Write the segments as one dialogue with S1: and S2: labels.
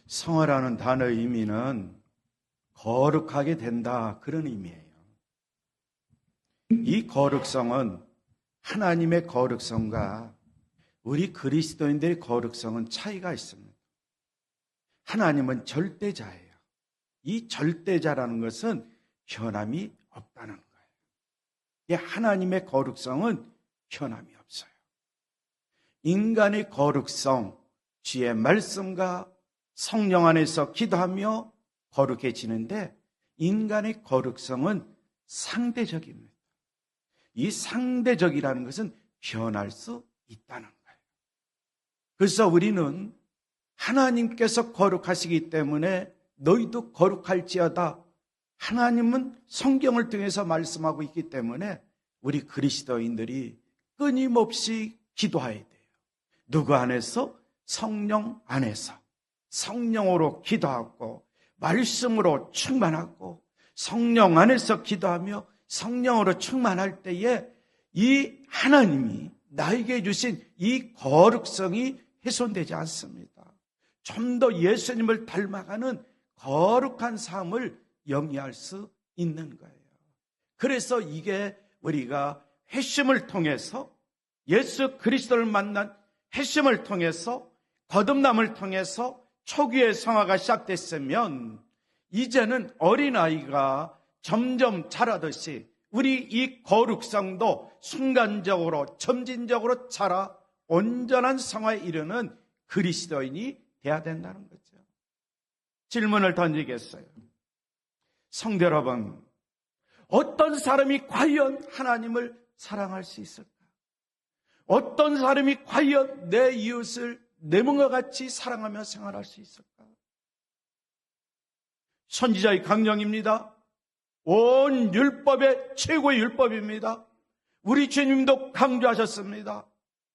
S1: 성화라는 단어의 의미는 거룩하게 된다, 그런 의미예요. 이 거룩성은 하나님의 거룩성과 우리 그리스도인들의 거룩성은 차이가 있습니다. 하나님은 절대자예요. 이 절대자라는 것은 변함이 없다는 거예요. 이 하나님의 거룩성은 변함이 없어요. 인간의 거룩성, 주의 말씀과 성령 안에서 기도하며 거룩해지는데, 인간의 거룩성은 상대적입니다. 이 상대적이라는 것은 변할 수 있다는 거예요. 그래서 우리는 하나님께서 거룩하시기 때문에 너희도 거룩할지어다, 하나님은 성경을 통해서 말씀하고 있기 때문에 우리 그리스도인들이 끊임없이 기도해야 돼요. 누구 안에서? 성령 안에서. 성령으로 기도하고 말씀으로 충만하고 성령 안에서 기도하며 성령으로 충만할 때에 이 하나님이 나에게 주신 이 거룩성이 훼손되지 않습니다. 좀 더 예수님을 닮아가는 거룩한 삶을 영위할 수 있는 거예요. 그래서 이게 우리가 회심을 통해서, 예수 그리스도를 만난 회심을 통해서, 거듭남을 통해서 초기의 성화가 시작됐으면 이제는 어린아이가 점점 자라듯이 우리 이 거룩성도 순간적으로 점진적으로 자라 온전한 성화에 이르는 그리스도인이 돼야 된다는 거죠. 질문을 던지겠어요. 성도 여러분, 어떤 사람이 과연 하나님을 사랑할 수 있을까? 어떤 사람이 과연 내 이웃을 내 몸과 같이 사랑하며 생활할 수 있을까? 선지자의 강령입니다. 온 율법의 최고의 율법입니다. 우리 주님도 강조하셨습니다.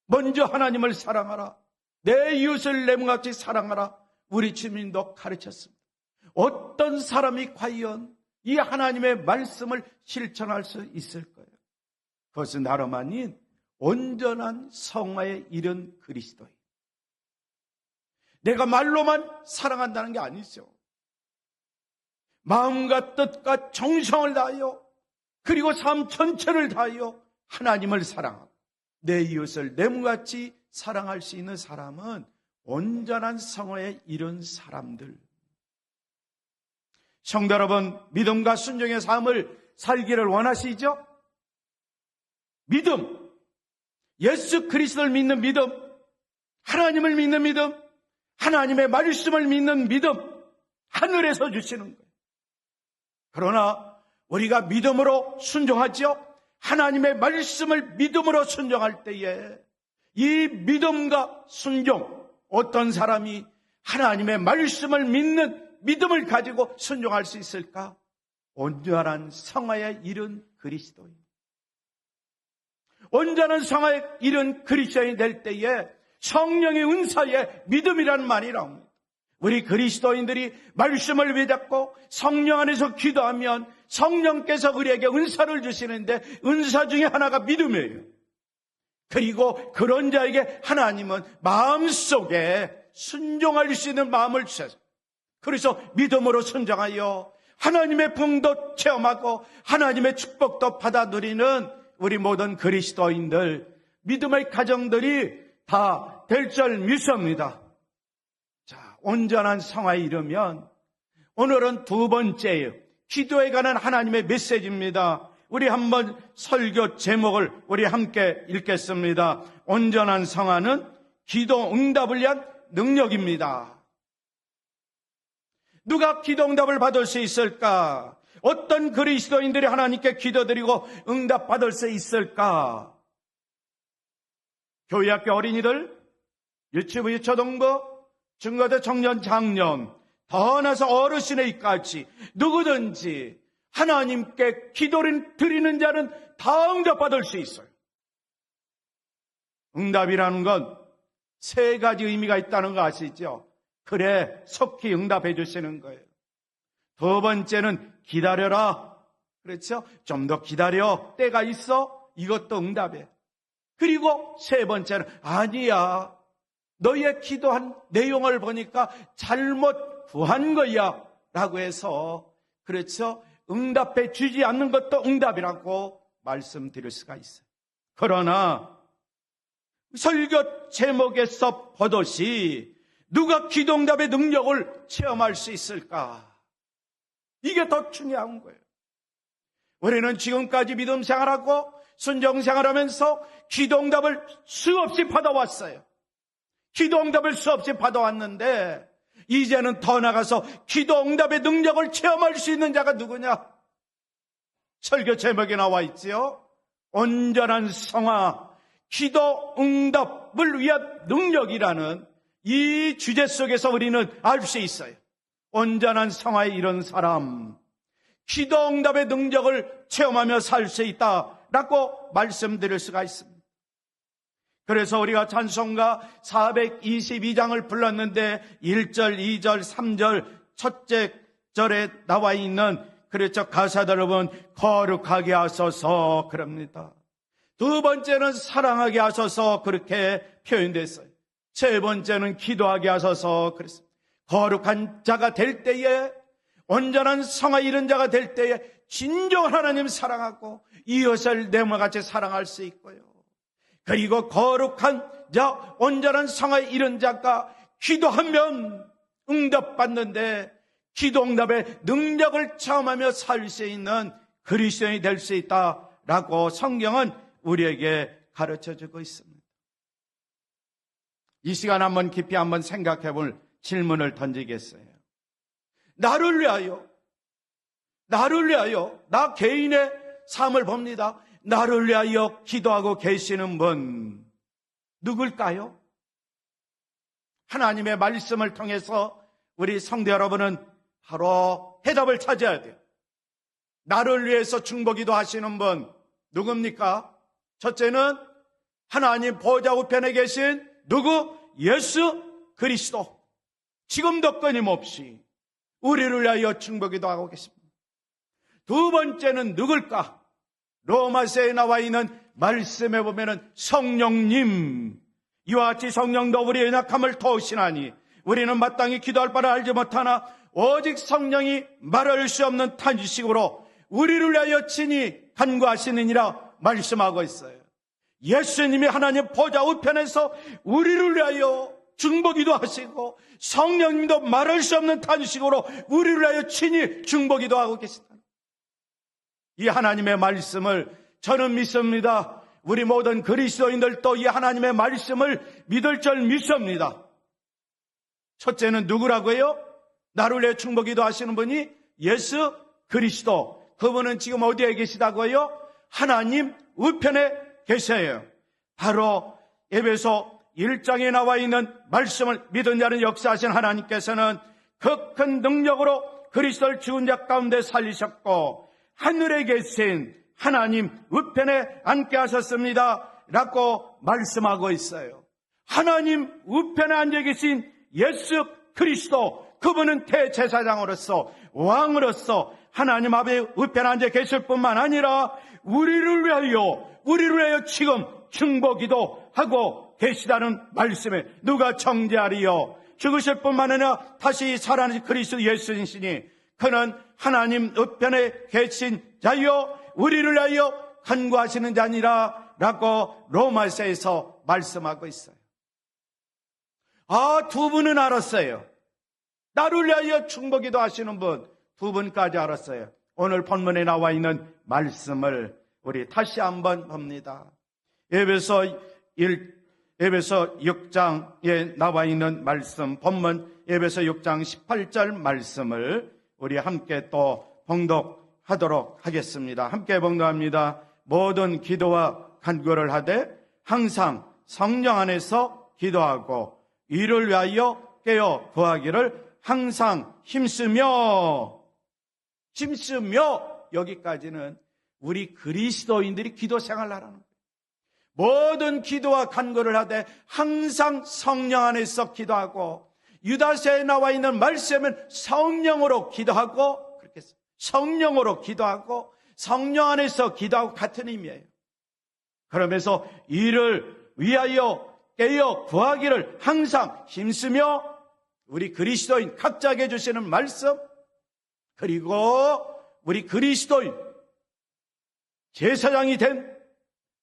S1: 먼저 하나님을 사랑하라, 내 이웃을 내 몸과 같이 사랑하라. 우리 주님도 가르쳤습니다. 어떤 사람이 과연 이 하나님의 말씀을 실천할 수 있을 거예요? 그것은 다름 아닌 온전한 성화에 이른 그리스도인. 내가 말로만 사랑한다는 게 아니죠. 마음과 뜻과 정성을 다하여, 그리고 삶 전체를 다하여 하나님을 사랑하고 내 이웃을 내 몸같이 사랑할 수 있는 사람은 온전한 성화에 이른 사람들. 성도 여러분, 믿음과 순종의 삶을 살기를 원하시죠? 믿음, 예수 그리스도를 믿는 믿음, 하나님을 믿는 믿음, 하나님의 말씀을 믿는 믿음, 하늘에서 주시는 거예요. 그러나 우리가 믿음으로 순종하죠. 하나님의 말씀을 믿음으로 순종할 때에 이 믿음과 순종, 어떤 사람이 하나님의 말씀을 믿는 믿음을 가지고 순종할 수 있을까? 온전한 성화에 이른 그리스도인. 온전한 성화에 이른 그리스도인이 될 때에 성령의 은사에 믿음이라는 말이 나옵니다. 우리 그리스도인들이 말씀을 붙잡고 성령 안에서 기도하면 성령께서 우리에게 은사를 주시는데, 은사 중에 하나가 믿음이에요. 그리고 그런 자에게 하나님은 마음속에 순종할 수 있는 마음을 주셔서, 그래서 믿음으로 순종하여 하나님의 풍도 체험하고 하나님의 축복도 받아 누리는 우리 모든 그리스도인들, 믿음의 가정들이 다 될 줄 믿습니다. 자, 온전한 성화에 이르면 오늘은 두 번째예요. 기도에 관한 하나님의 메시지입니다. 우리 한번 설교 제목을 우리 함께 읽겠습니다. 온전한 성화는 기도 응답을 위한 능력입니다. 누가 기도 응답을 받을 수 있을까? 어떤 그리스도인들이 하나님께 기도드리고 응답 받을 수 있을까? 교회학교 어린이들, 유치부, 유초등부, 중고등, 청년, 장년, 더 나아서 어르신에게까지 누구든지 하나님께 기도를 드리는 자는 다 응답받을 수 있어요. 응답이라는 건 세 가지 의미가 있다는 거 아시죠? 그래, 속히 응답해 주시는 거예요. 두 번째는 기다려라. 그렇죠? 좀 더 기다려. 때가 있어. 이것도 응답이에요. 그리고 세 번째는 아니야. 너의 기도한 내용을 보니까 잘못 구한 거야 라고 해서, 그렇죠, 응답해 주지 않는 것도 응답이라고 말씀드릴 수가 있어요. 그러나 설교 제목에서 보듯이 누가 기도응답의 능력을 체험할 수 있을까? 이게 더 중요한 거예요. 우리는 지금까지 믿음 생활하고 순종 생활하면서 기도응답을 수없이 받아왔어요. 기도응답을 수없이 받아왔는데 이제는 더 나가서 기도응답의 능력을 체험할 수 있는 자가 누구냐? 설교 제목에 나와 있지요. 온전한 성화, 기도응답을 위한 능력이라는 이 주제 속에서 우리는 알 수 있어요. 온전한 성화에 이른 사람, 기도응답의 능력을 체험하며 살 수 있다라고 말씀드릴 수가 있습니다. 그래서 우리가 찬송가 422장을 불렀는데 1절, 2절, 3절 첫째 절에 나와 있는, 그렇죠, 가사들을 보면 거룩하게 하소서 그럽니다. 두 번째는 사랑하게 하소서 그렇게 표현됐어요. 세 번째는 기도하게 하소서 그랬습니다. 거룩한 자가 될 때에, 온전한 성화 이른 자가 될 때에 진정 하나님 사랑하고 이웃을 내몸과 같이 사랑할 수 있고요. 그리고 거룩한 자, 온전한 성화에 이른 자가 기도하면 응답받는데 기도응답의 능력을 체험하며 살 수 있는 그리스도인이 될 수 있다라고 성경은 우리에게 가르쳐주고 있습니다. 이 시간 한번 깊이 한번 생각해 볼 질문을 던지겠어요. 나를 위하여, 나 개인의 삶을 봅니다. 나를 위하여 기도하고 계시는 분 누굴까요? 하나님의 말씀을 통해서 우리 성도 여러분은 바로 해답을 찾아야 돼요. 나를 위해서 중보기도 하시는 분 누굽니까? 첫째는 하나님 보좌 우편에 계신 누구? 예수 그리스도. 지금도 끊임없이 우리를 위하여 중보기도 하고 계십니다. 두 번째는 누굴까? 로마서에 나와 있는 말씀에 보면은 성령님, 이와 같이 성령도 우리의 연약함을 도우시나니 우리는 마땅히 기도할 바를 알지 못하나 오직 성령이 말할 수 없는 탄식으로 우리를 위하여 친히 간구하시느니라 말씀하고 있어요. 예수님이 하나님 보좌 우편에서 우리를 위하여 중보기도 하시고 성령님도 말할 수 없는 탄식으로 우리를 위하여 친히 중보기도 하고 계시다. 이 하나님의 말씀을 저는 믿습니다. 우리 모든 그리스도인들도 이 하나님의 말씀을 믿을 줄 믿습니다. 첫째는 누구라고요? 나를 위해 중보기도 하시는 분이 예수 그리스도. 그분은 지금 어디에 계시다고요? 하나님 우편에 계세요. 바로 에베소 1장에 나와 있는 말씀을 믿은 자는 역사하신 하나님께서는 그 큰 능력으로 그리스도를 죽은 자 가운데 살리셨고 하늘에 계신 하나님 우편에 앉게 하셨습니다 라고 말씀하고 있어요. 하나님 우편에 앉아 계신 예수 그리스도, 그분은 대제사장으로서 왕으로서 하나님 아버지 우편에 앉아 계실 뿐만 아니라 우리를 위하여 지금 중보기도 하고 계시다는 말씀에 누가 정죄하리요? 죽으실 뿐만 아니라 다시 살아나신 그리스도 예수이시니 그는 하나님 우편에 계신 자요 우리를 위하여 간구하시는 자니라 라고 로마서에서 말씀하고 있어요. 두 분은 알았어요. 나를 위하여 중보기도 하시는 분 두 분까지 알았어요. 오늘 본문에 나와 있는 말씀을 우리 다시 한번 봅니다. 에베소 6장에 나와 있는 말씀, 본문 에베소 6장 18절 말씀을 우리 함께 또 봉독하도록 하겠습니다. 함께 봉독합니다. 모든 기도와 간구를 하되 항상 성령 안에서 기도하고 이를 위하여 깨어 구하기를 항상 힘쓰며 여기까지는 우리 그리스도인들이 기도 생활을 하라는 거예요. 모든 기도와 간구를 하되 항상 성령 안에서 기도하고, 유다서에 나와 있는 말씀은 성령으로 기도하고, 그렇게 성령으로 기도하고 성령 안에서 기도하고 같은 의미예요. 그러면서 이를 위하여 깨어 구하기를 항상 힘쓰며 우리 그리스도인 각자에게 주시는 말씀, 그리고 우리 그리스도인 제사장이 된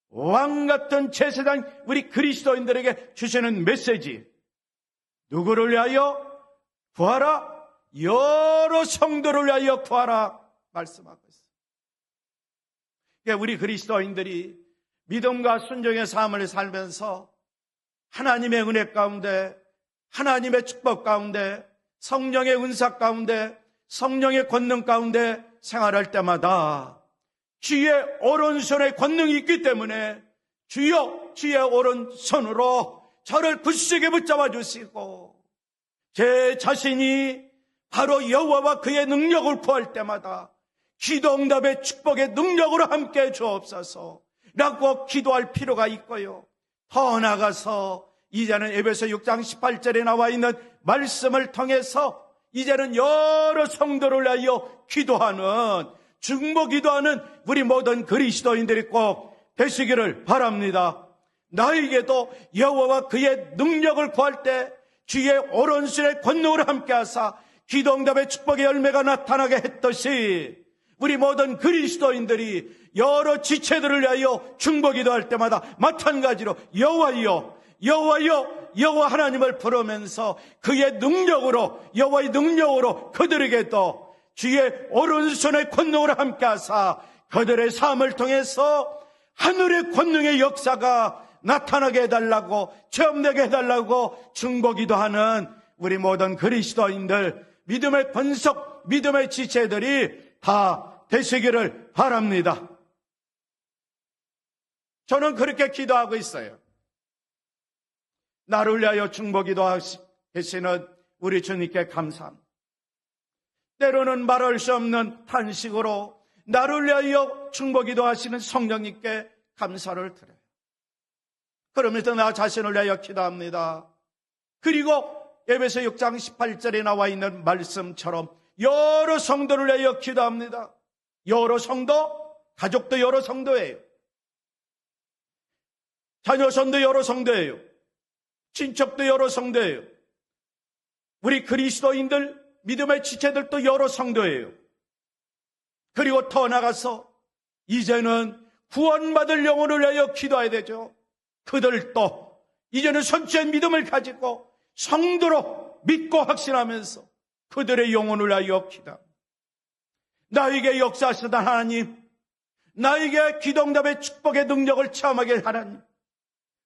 S1: 왕같은 제사장 우리 그리스도인들에게 주시는 메시지, 누구를 위하여 구하라? 여러 성도를 위하여 구하라 말씀하고 있습니다. 그러니까 우리 그리스도인들이 믿음과 순종의 삶을 살면서 하나님의 은혜 가운데, 하나님의 축복 가운데, 성령의 은사 가운데, 성령의 권능 가운데 생활할 때마다 주의 오른손에 권능이 있기 때문에 주여 주의 오른손으로 저를 굳세게 붙잡아 주시고 제 자신이 바로 여호와와 그의 능력을 구할 때마다 기도응답의 축복의 능력으로 함께 주옵소서 라고 기도할 필요가 있고요. 더 나아가서 이제는 에베소 6장 18절에 나와 있는 말씀을 통해서 이제는 여러 성도를 위하여 기도하는, 중보 기도하는 우리 모든 그리스도인들이 꼭 되시기를 바랍니다. 나에게도 여호와와 그의 능력을 구할 때 주의 오른손의 권능으로 함께 하사 기도응답의 축복의 열매가 나타나게 했듯이 우리 모든 그리스도인들이 여러 지체들을 위하여 중보 기도할 때마다 마찬가지로 여호와여 여호와여 여호와 하나님을 부르면서 그의 능력으로, 여호와의 능력으로 그들에게도 주의 오른손의 권능으로 함께 하사 그들의 삶을 통해서 하늘의 권능의 역사가 나타나게 해달라고, 체험되게 해달라고 중보 기도하는 우리 모든 그리스도인들, 믿음의 번석, 믿음의 지체들이 다 되시기를 바랍니다. 저는 그렇게 기도하고 있어요. 나를 위하여 중보 기도하시는 우리 주님께 감사합니다. 때로는 말할 수 없는 탄식으로 나를 위하여 중보 기도하시는 성령님께 감사를 드려요. 그러면서 나 자신을 위하여 기도합니다. 그리고 에베소 6장 18절에 나와 있는 말씀처럼 여러 성도를 위하여 기도합니다. 여러 성도, 가족도 여러 성도예요. 자녀선도 여러 성도예요. 친척도 여러 성도예요. 우리 그리스도인들, 믿음의 지체들도 여러 성도예요. 그리고 더 나가서 이제는 구원받을 영혼을 위하여 기도해야 되죠. 그들도 이제는 선체의 믿음을 가지고 성도로 믿고 확신하면서 그들의 영혼을 위하여 기도합니다. 나에게 역사하시던 하나님, 나에게 기도응답의 축복의 능력을 체험하게 하나님,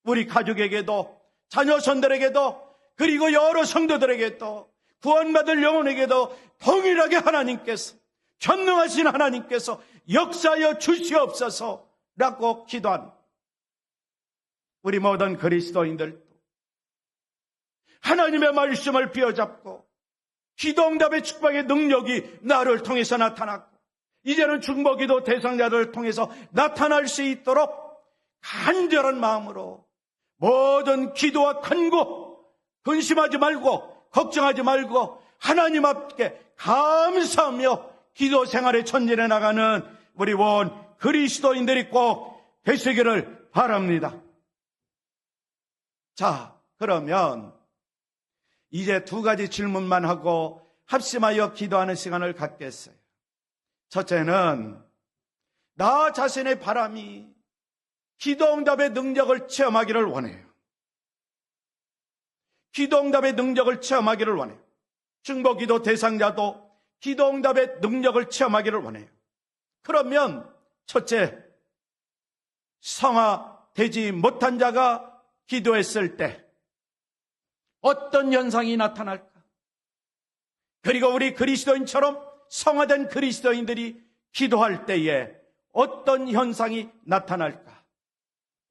S1: 우리 가족에게도, 자녀선들에게도, 그리고 여러 성도들에게도, 구원받을 영혼에게도 동일하게 하나님께서, 전능하신 하나님께서 역사하여 주시옵소서라고 기도합니다. 우리 모든 그리스도인들도 하나님의 말씀을 비워잡고 기도응답의 축복의 능력이 나를 통해서 나타났고 이제는 중보기도 대상자들을 통해서 나타날 수 있도록 간절한 마음으로 모든 기도와 간구 근심하지 말고 걱정하지 말고 하나님 앞에 감사하며 기도 생활에 전진해 나가는 우리 원 그리스도인들이 꼭 되시기를 바랍니다. 자, 그러면 이제 두 가지 질문만 하고 합심하여 기도하는 시간을 갖겠어요. 첫째는 나 자신의 바람이 기도응답의 능력을 체험하기를 원해요. 기도응답의 능력을 체험하기를 원해요. 중보기도 대상자도 기도응답의 능력을 체험하기를 원해요. 그러면 첫째, 성화되지 못한 자가 기도했을 때 어떤 현상이 나타날까? 그리고 우리 그리스도인처럼 성화된 그리스도인들이 기도할 때에 어떤 현상이 나타날까?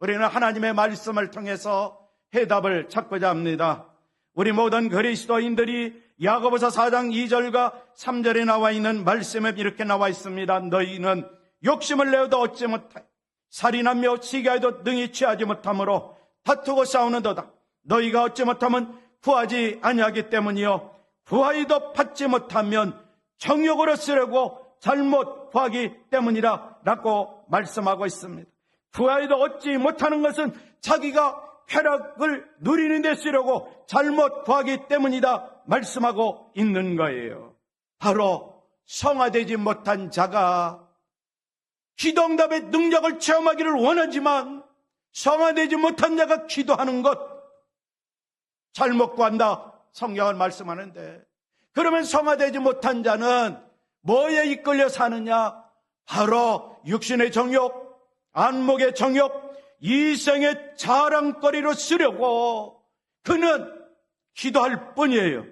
S1: 우리는 하나님의 말씀을 통해서 해답을 찾고자 합니다. 우리 모든 그리스도인들이 야고보서 4장 2절과 3절에 나와 있는 말씀에 이렇게 나와 있습니다. 너희는 욕심을 내어도 얻지 못하여 살인하며 시기하여도 능히 취하지 못하므로 다투고 싸우는도다. 너희가 얻지 못하면 구하지 아니하기 때문이요 구하여도 받지 못하면 정욕으로 쓰려고 잘못 구하기 때문이라 라고 말씀하고 있습니다. 구하여도 얻지 못하는 것은 자기가 쾌락을 누리는 데 쓰려고 잘못 구하기 때문이다 말씀하고 있는 거예요. 바로 성화되지 못한 자가 기도응답의 능력을 체험하기를 원하지만 성화되지 못한 자가 기도하는 것 잘못 구한다 성경은 말씀하는데, 그러면 성화되지 못한 자는 뭐에 이끌려 사느냐? 바로 육신의 정욕, 안목의 정욕, 이생의 자랑거리로 쓰려고 그는 기도할 뿐이에요.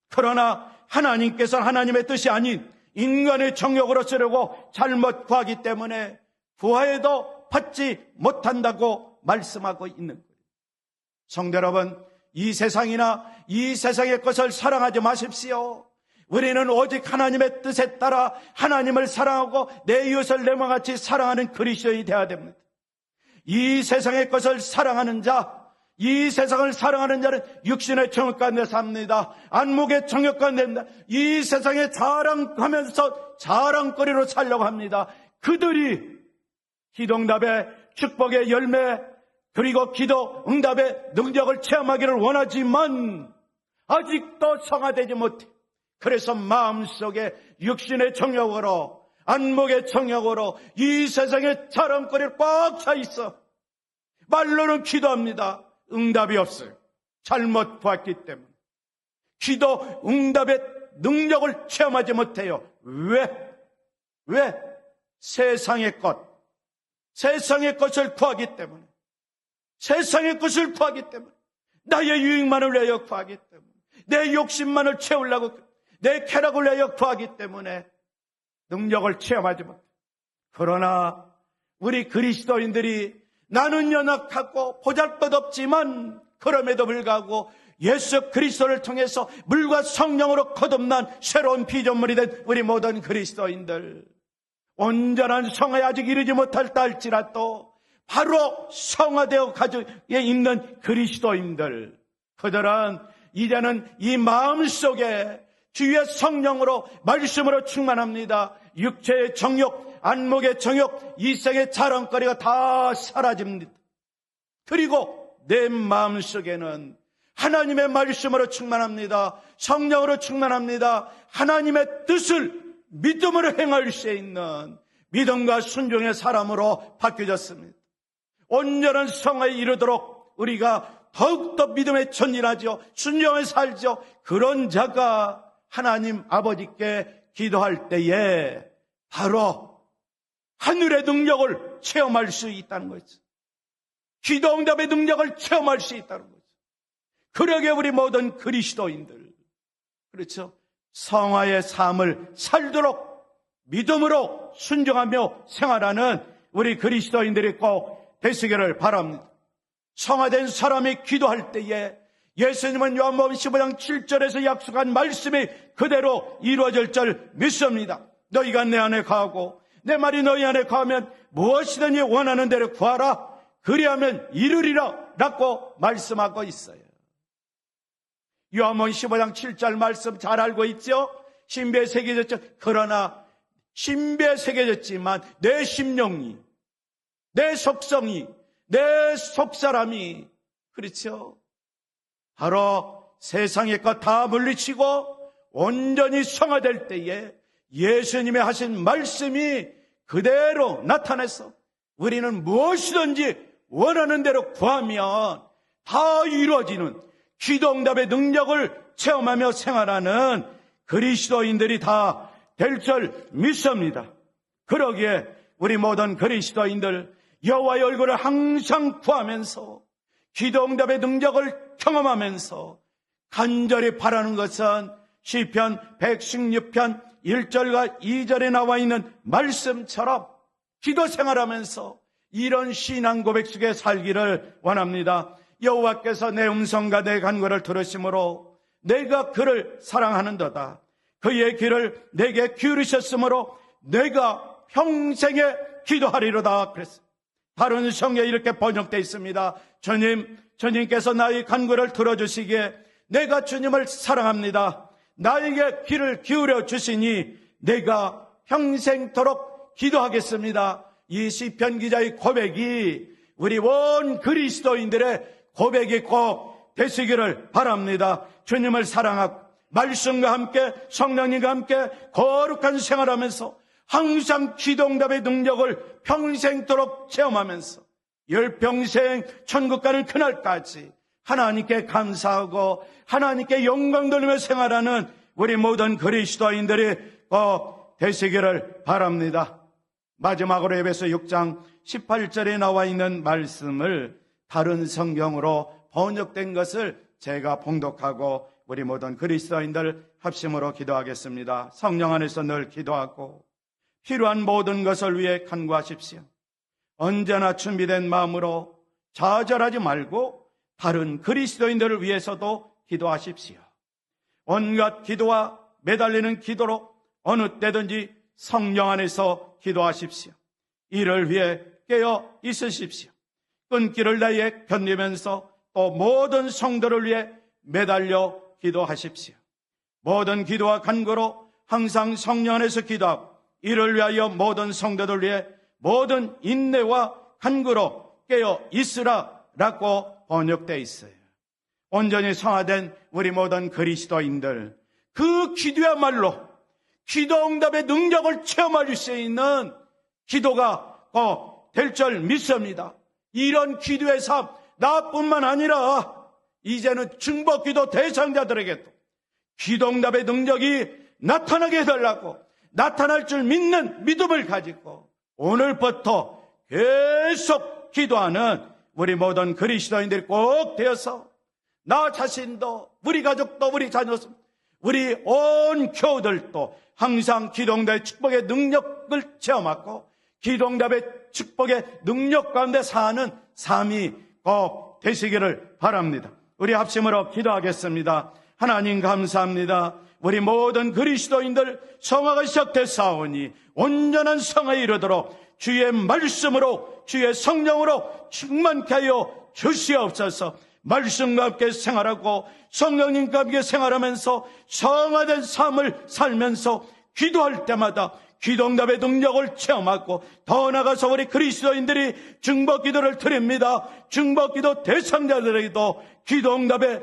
S1: 그러나 하나님께서는 하나님의 뜻이 아닌 인간의 정욕으로 쓰려고 잘못 구하기 때문에 구하여도 받지 못한다고 말씀하고 있는 거예요. 성도 여러분, 이 세상이나 이 세상의 것을 사랑하지 마십시오. 우리는 오직 하나님의 뜻에 따라 하나님을 사랑하고 내 이웃을 내 몸같이 사랑하는 그리스도인이 되어야 됩니다. 이 세상의 것을 사랑하는 자, 이 세상을 사랑하는 자는 육신의 정욕 가운데 삽니다. 안목의 정욕 가운데 삽니다. 이 세상에 자랑하면서 자랑거리로 살려고 합니다. 그들이 기도응답의 축복의 열매, 그리고 기도응답의 능력을 체험하기를 원하지만 아직도 성화되지 못해. 그래서 마음속에 육신의 정욕으로, 안목의 정욕으로 이 세상의 자랑거리를 꽉 차 있어. 말로는 기도합니다. 응답이 없어요. 잘못 구했기 때문에. 기도 응답의 능력을 체험하지 못해요. 왜? 세상의 것을 구하기 때문에. 세상의 것을 구하기 때문에. 나의 유익만을 위하여 구하기 때문에. 내 욕심만을 채우려고, 내 쾌락을 위하여 구하기 때문에 능력을 체험하지 못해. 그러나 우리 그리스도인들이 나는 연약하고 보잘것없지만 그럼에도 불구하고 예수 그리스도를 통해서 물과 성령으로 거듭난 새로운 피조물이 된 우리 모든 그리스도인들, 온전한 성화에 아직 이르지 못할다 할지라도 바로 성화되어 가지고 있는 그리스도인들, 그들은 이제는 이 마음속에 주의 성령으로 말씀으로 충만합니다. 육체의 정욕, 안목의 정욕, 이생의 자랑거리가 다 사라집니다. 그리고 내 마음속에는 하나님의 말씀으로 충만합니다. 성령으로 충만합니다. 하나님의 뜻을 믿음으로 행할 수 있는 믿음과 순종의 사람으로 바뀌어졌습니다. 온전한 성화에 이르도록 우리가 더욱더 믿음에 전진하죠. 순종에 살죠. 그런 자가 하나님 아버지께 기도할 때에 바로 하늘의 능력을 체험할 수 있다는 거죠. 기도응답의 능력을 체험할 수 있다는 거죠. 그러게 우리 모든 그리스도인들, 그렇죠, 성화의 삶을 살도록 믿음으로 순종하며 생활하는 우리 그리스도인들이 꼭 되시기를 바랍니다. 성화된 사람이 기도할 때에 예수님은 요한복음 15장 7절에서 약속한 말씀이 그대로 이루어질 줄 믿습니다. 너희가 내 안에 거하고 내 말이 너희 안에 거하면 무엇이든지 원하는 대로 구하라. 그리하면 이루리라 라고 말씀하고 있어요. 요한복음 15장 7절 말씀 잘 알고 있죠? 신비에 새겨졌죠. 그러나 신비에 새겨졌지만 내 심령이, 내 속성이, 내 속사람이, 그렇죠, 바로 세상의 것 다 물리치고 온전히 성화될 때에 예수님이 하신 말씀이 그대로 나타나서 우리는 무엇이든지 원하는 대로 구하면 다 이루어지는 기도응답의 능력을 체험하며 생활하는 그리스도인들이 다 될 줄 믿습니다. 그러기에 우리 모든 그리스도인들 여호와의 얼굴을 항상 구하면서 기도응답의 능력을 경험하면서 간절히 바라는 것은 시편 116편 1절과 2절에 나와 있는 말씀처럼 기도 생활하면서 이런 신앙 고백 속에 살기를 원합니다. 여호와께서 내 음성과 내 간구를 들으심으로 내가 그를 사랑하는도다. 그의 귀를 내게 기울이셨으므로 내가 평생에 기도하리로다. 그랬어요. 바른 성경에 이렇게 번역되어 있습니다. 주님께서 나의 간구를 들어주시기에 내가 주님을 사랑합니다. 나에게 귀를 기울여 주시니 내가 평생토록 기도하겠습니다. 이 시편 기자의 고백이 우리 온 그리스도인들의 고백이 꼭 되시기를 바랍니다. 주님을 사랑하고 말씀과 함께 성령님과 함께 거룩한 생활하면서 항상 기도응답의 능력을 평생토록 체험하면서 열평생 천국 가는 그날까지 하나님께 감사하고 하나님께 영광 돌리며 생활하는 우리 모든 그리스도인들이 꼭 되시기를 바랍니다. 마지막으로 에베소 6장 18절에 나와 있는 말씀을 다른 성경으로 번역된 것을 제가 봉독하고 우리 모든 그리스도인들 합심으로 기도하겠습니다. 성령 안에서 늘 기도하고 필요한 모든 것을 위해 간구하십시오. 언제나 준비된 마음으로 좌절하지 말고 다른 그리스도인들을 위해서도 기도하십시오. 온갖 기도와 매달리는 기도로 어느 때든지 성령 안에서 기도하십시오. 이를 위해 깨어 있으십시오. 끈기를 다해 견디면서 또 모든 성도를 위해 매달려 기도하십시오. 모든 기도와 간구로 항상 성령 안에서 기도하고 이를 위하여 모든 성도들 위해 모든 인내와 간구로 깨어 있으라라고 번역되어 있어요. 온전히 성화된 우리 모든 그리스도인들, 그 기도야말로 기도응답의 능력을 체험할 수 있는 기도가 꼭 될 줄 믿습니다. 이런 기도의 삶 나뿐만 아니라 이제는 중보기도 대상자들에게도 기도응답의 능력이 나타나게 해달라고 나타날 줄 믿는 믿음을 가지고 오늘부터 계속 기도하는 우리 모든 그리스도인들이 꼭 되어서 나 자신도 우리 가족도 우리 자녀도 우리 온 교우들도 항상 기도응답의 축복의 능력을 체험하고 기도응답의 축복의 능력 가운데 사는 삶이 꼭 되시기를 바랍니다. 우리 합심으로 기도하겠습니다. 하나님 감사합니다. 우리 모든 그리스도인들 성화가 시작됐사오니 온전한 성화에 이르도록 주의 말씀으로 주의 성령으로 충만케 하여 주시옵소서. 말씀과 함께 생활하고 성령님과 함께 생활하면서 성화된 삶을 살면서 기도할 때마다 기도응답의 능력을 체험하고 더 나아가서 우리 그리스도인들이 중보기도를 드립니다. 중보기도 대상자들에게도 기도응답의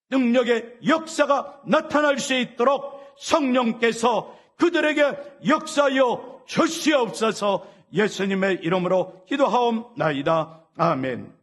S1: 능력의 역사가 나타날 수 있도록 성령께서 그들에게 역사하여 주시옵소서. 예수님의 이름으로 기도하옵나이다. 아멘.